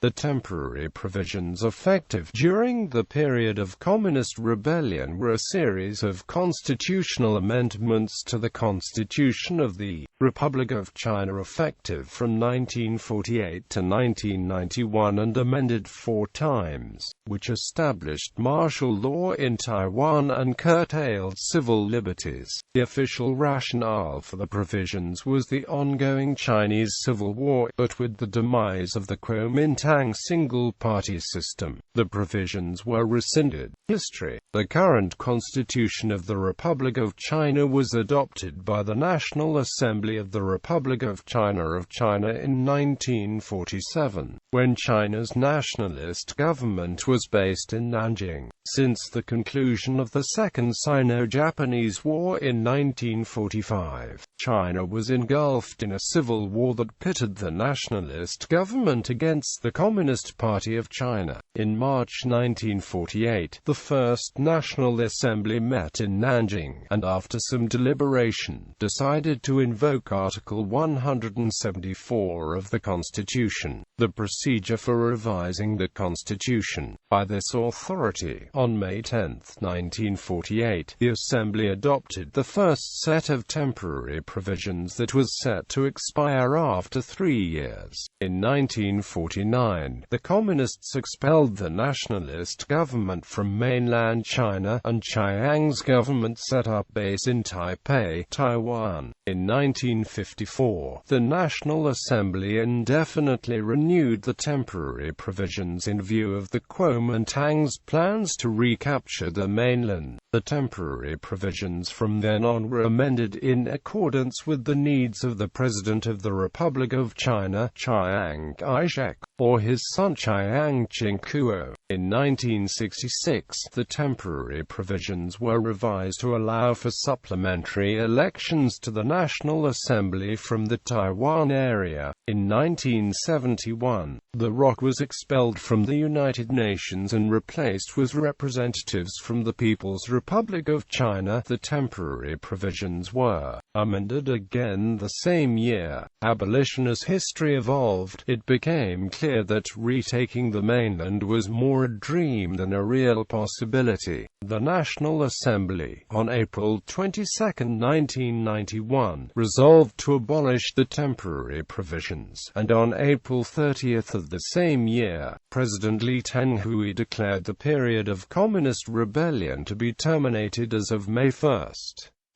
The temporary provisions effective during the period of Communist rebellion were a series of constitutional amendments to the Constitution of the Republic of China effective from 1948 to 1991 and amended 4 times, which established martial law in Taiwan and curtailed civil liberties. The official rationale for the provisions was the ongoing Chinese Civil War, but with the demise of the Kuomintang single-party system, the provisions were rescinded. History. The current Constitution of the Republic of China was adopted by the National Assembly of the Republic of China in 1947, when China's nationalist government was based in Nanjing. Since the conclusion of the Second Sino-Japanese War in 1945, China was engulfed in a civil war that pitted the nationalist government against the Communist Party of China. In March 1948, the First National Assembly met in Nanjing, and after some deliberation, decided to invoke Article 174 of the Constitution, the procedure for revising the Constitution, by this authority. On May 10, 1948, the Assembly adopted the first set of temporary provisions that was set to expire after 3 years. In 1949, the Communists expelled the nationalist government from mainland China, and Chiang's government set up base in Taipei, Taiwan. In 1954, the National Assembly indefinitely renewed the temporary provisions in view of the Kuomintang's plans to recapture the mainland. The temporary provisions from then on were amended in accordance with the needs of the President of the Republic of China, Chiang Kai-shek, or his son Chiang Ching-kuo. In 1966, the temporary provisions were revised to allow for supplementary elections to the National Assembly from the Taiwan area. In 1971, the ROC was expelled from the United Nations and replaced with representatives from the People's Republic of China. The temporary provisions were amended again the same year. Abolition. As history evolved, it became clear that retaking the mainland was more a dream than a real possibility. The National Assembly, on April 22, 1991, resolved to abolish the temporary provisions, and on April 30 of the same year, President Lee Teng-hui declared the period of communist rebellion to be terminated as of May 1.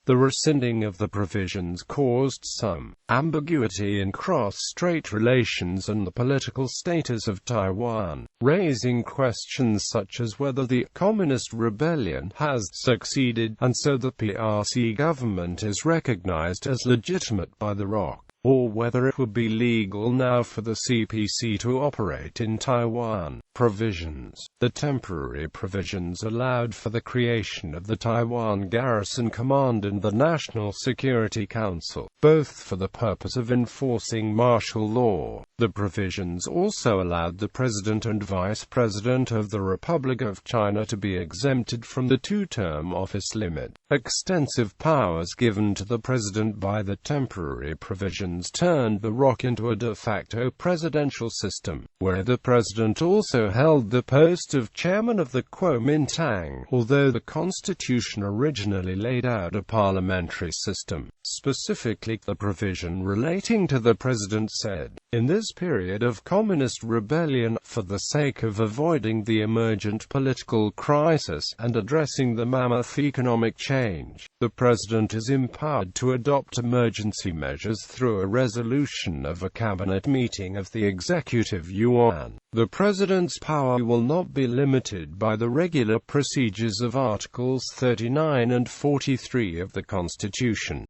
The rescinding of the provisions caused some ambiguity in cross-strait relations and the political status of Taiwan, raising questions such as whether the communist rebellion has succeeded, and so the PRC government is recognized as legitimate by the ROC, or whether it would be legal now for the CPC to operate in Taiwan. Provisions. The temporary provisions allowed for the creation of the Taiwan Garrison Command and the National Security Council, both for the purpose of enforcing martial law. The provisions also allowed the President and Vice President of the Republic of China to be exempted from the 2-term office limit. Extensive powers given to the President by the temporary provisions turned the ROC into a de facto presidential system, where the President also held the post of chairman of the Kuomintang, although the Constitution originally laid out a parliamentary system. Specifically, the provision relating to the President said, "In this period of communist rebellion, for the sake of avoiding the emergent political crisis and addressing the mammoth economic change, the President is empowered to adopt emergency measures through a resolution of a cabinet meeting of the Executive Yuan. The President's power will not be limited by the regular procedures of Articles 39 and 43 of the Constitution."